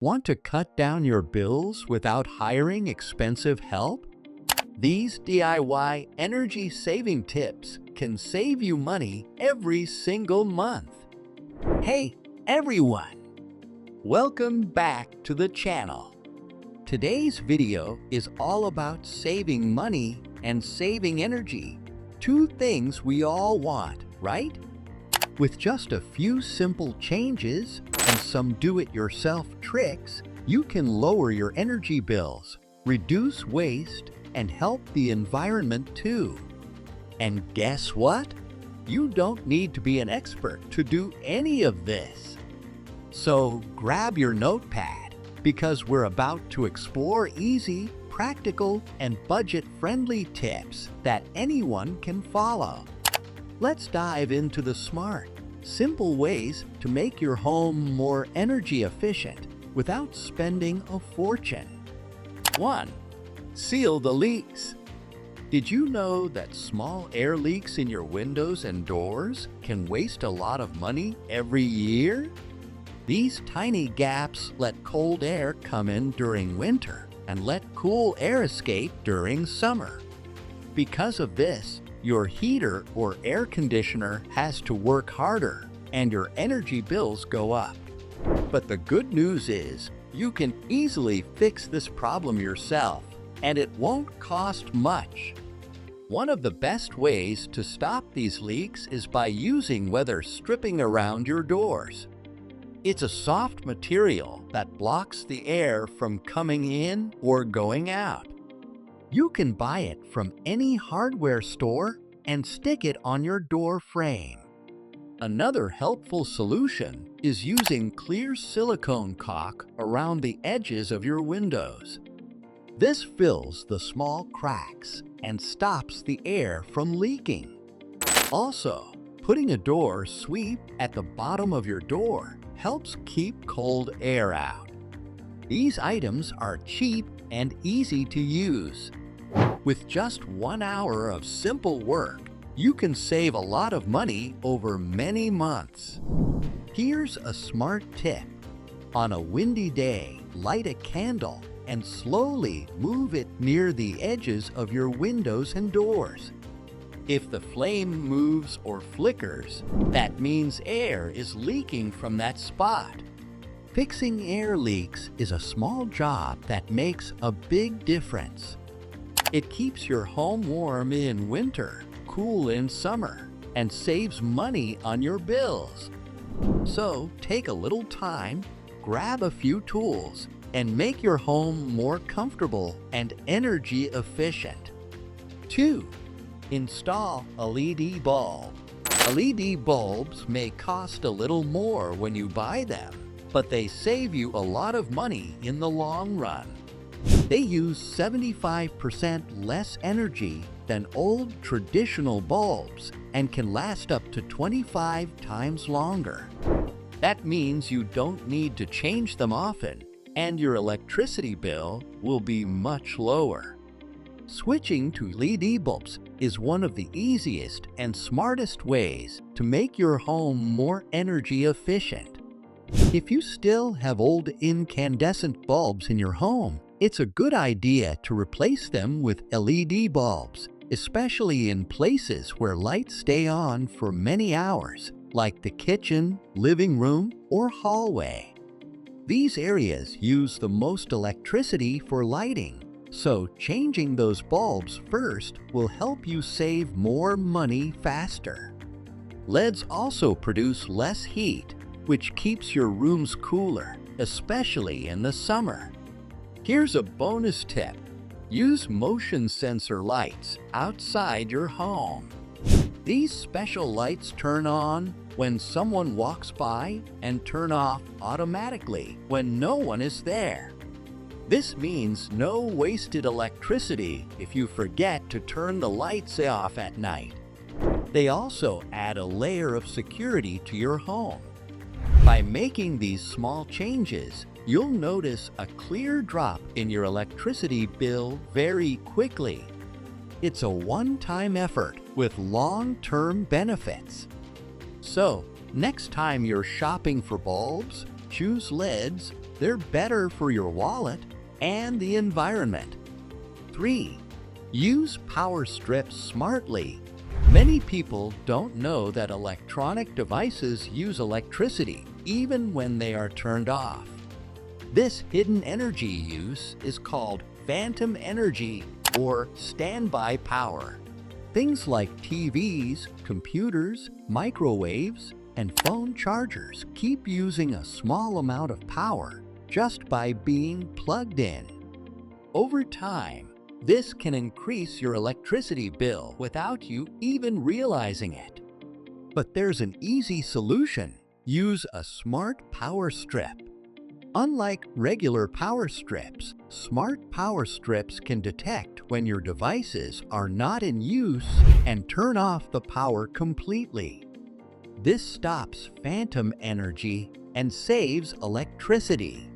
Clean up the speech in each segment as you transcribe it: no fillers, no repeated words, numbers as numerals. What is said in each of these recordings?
Want to cut down your bills without hiring expensive help? These DIY energy-saving tips can save you money every single month. Hey, everyone! Welcome back to the channel. Today's video is all about saving money and saving energy. Two things we all want, right? With just a few simple changes and some do-it-yourself tricks, you can lower your energy bills, reduce waste, and help the environment too. And guess what? You don't need to be an expert to do any of this. So grab your notepad, because we're about to explore easy, practical, and budget-friendly tips that anyone can follow. Let's dive into the smart, simple ways to make your home more energy efficient without spending a fortune. 1. Seal the leaks. Did you know that small air leaks in your windows and doors can waste a lot of money every year? These tiny gaps let cold air come in during winter and let cool air escape during summer. Because of this, your heater or air conditioner has to work harder and your energy bills go up. But the good news is, you can easily fix this problem yourself, and it won't cost much. One of the best ways to stop these leaks is by using weather stripping around your doors. It's a soft material that blocks the air from coming in or going out. You can buy it from any hardware store and stick it on your door frame. Another helpful solution is using clear silicone caulk around the edges of your windows. This fills the small cracks and stops the air from leaking. Also, putting a door sweep at the bottom of your door helps keep cold air out. These items are cheap and easy to use. With just 1 hour of simple work, you can save a lot of money over many months. Here's a smart tip. On a windy day, light a candle and slowly move it near the edges of your windows and doors. If the flame moves or flickers, that means air is leaking from that spot. Fixing air leaks is a small job that makes a big difference. It keeps your home warm in winter, cool in summer, and saves money on your bills. So take a little time, grab a few tools, and make your home more comfortable and energy efficient. 2. Install LED bulb. LED bulbs may cost a little more when you buy them, but they save you a lot of money in the long run. They use 75% less energy than old traditional bulbs and can last up to 25 times longer. That means you don't need to change them often, and your electricity bill will be much lower. Switching to LED bulbs is one of the easiest and smartest ways to make your home more energy efficient. If you still have old incandescent bulbs in your home, it's a good idea to replace them with LED bulbs, especially in places where lights stay on for many hours, like the kitchen, living room, or hallway. These areas use the most electricity for lighting, so changing those bulbs first will help you save more money faster. LEDs also produce less heat, which keeps your rooms cooler, especially in the summer. Here's a bonus tip. Use motion sensor lights outside your home. These special lights turn on when someone walks by and turn off automatically when no one is there. This means no wasted electricity if you forget to turn the lights off at night. They also add a layer of security to your home. By making these small changes, you'll notice a clear drop in your electricity bill very quickly. It's a one-time effort with long-term benefits. So, next time you're shopping for bulbs, choose LEDs, they're better for your wallet and the environment. 3. Use power strips smartly. Many people don't know that electronic devices use electricity even when they are turned off. This hidden energy use is called phantom energy or standby power. Things like TVs, computers, microwaves, and phone chargers keep using a small amount of power just by being plugged in. Over time, this can increase your electricity bill without you even realizing it. But there's an easy solution. Use a smart power strip. Unlike regular power strips, smart power strips can detect when your devices are not in use and turn off the power completely. This stops phantom energy and saves electricity.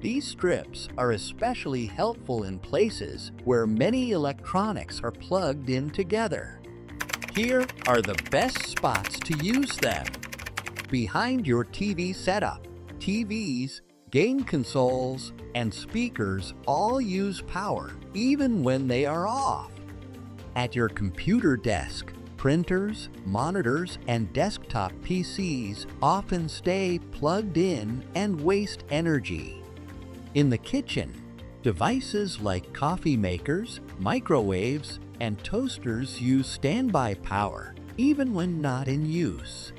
These strips are especially helpful in places where many electronics are plugged in together. Here are the best spots to use them. Behind your TV setup, TVs, game consoles, and speakers all use power even when they are off. At your computer desk, printers, monitors, and desktop PCs often stay plugged in and waste energy. In the kitchen, devices like coffee makers, microwaves, and toasters use standby power even when not in use.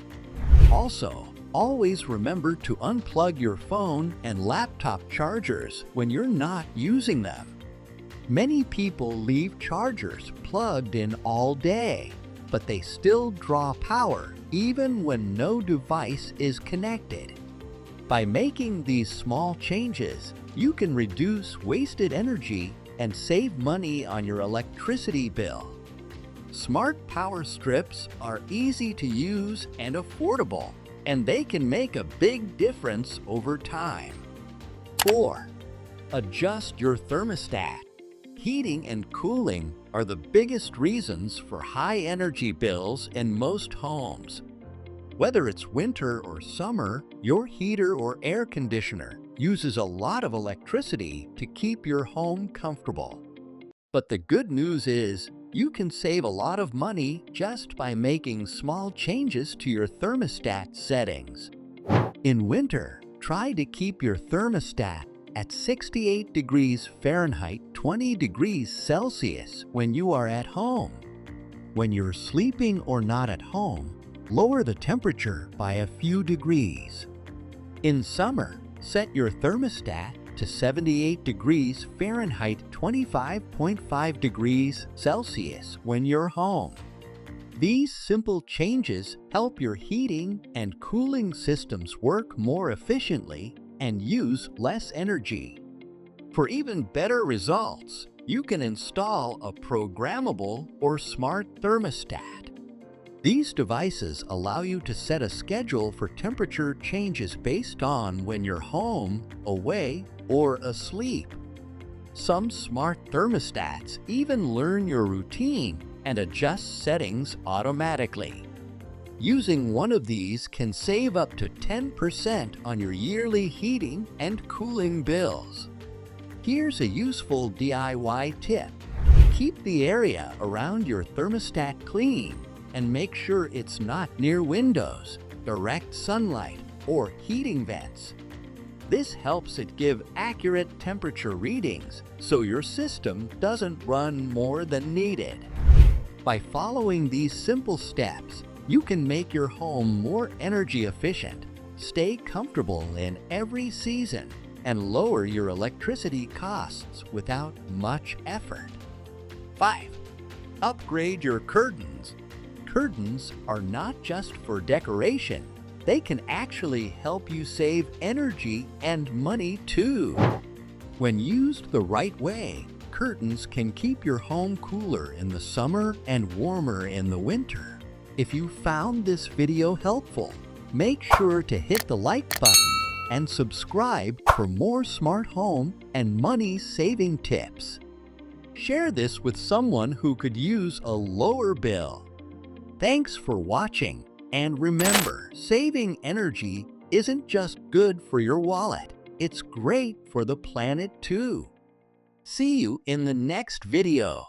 Also, always remember to unplug your phone and laptop chargers when you're not using them. Many people leave chargers plugged in all day, but they still draw power even when no device is connected. By making these small changes, you can reduce wasted energy and save money on your electricity bill. Smart power strips are easy to use and affordable, and they can make a big difference over time. 4. Adjust your thermostat. Heating and cooling are the biggest reasons for high energy bills in most homes. Whether it's winter or summer, your heater or air conditioner uses a lot of electricity to keep your home comfortable. But the good news is, you can save a lot of money just by making small changes to your thermostat settings. In winter, try to keep your thermostat at 68 degrees Fahrenheit, 20 degrees Celsius when you are at home. When you're sleeping or not at home, lower the temperature by a few degrees. In summer, set your thermostat to 78 degrees Fahrenheit, 25.5 degrees Celsius when you're home. These simple changes help your heating and cooling systems work more efficiently and use less energy. For even better results, you can install a programmable or smart thermostat. These devices allow you to set a schedule for temperature changes based on when you're home, away, or asleep. Some smart thermostats even learn your routine and adjust settings automatically. Using one of these can save up to 10% on your yearly heating and cooling bills. Here's a useful DIY tip. Keep the area around your thermostat clean and make sure it's not near windows, direct sunlight, or heating vents. This helps it give accurate temperature readings so your system doesn't run more than needed. By following these simple steps, you can make your home more energy efficient, stay comfortable in every season, and lower your electricity costs without much effort. 5. Upgrade your curtains. Curtains are not just for decoration. They can actually help you save energy and money too. When used the right way, curtains can keep your home cooler in the summer and warmer in the winter. If you found this video helpful, make sure to hit the like button and subscribe for more smart home and money-saving tips. Share this with someone who could use a lower bill. Thanks for watching, and remember, saving energy isn't just good for your wallet, it's great for the planet too. See you in the next video.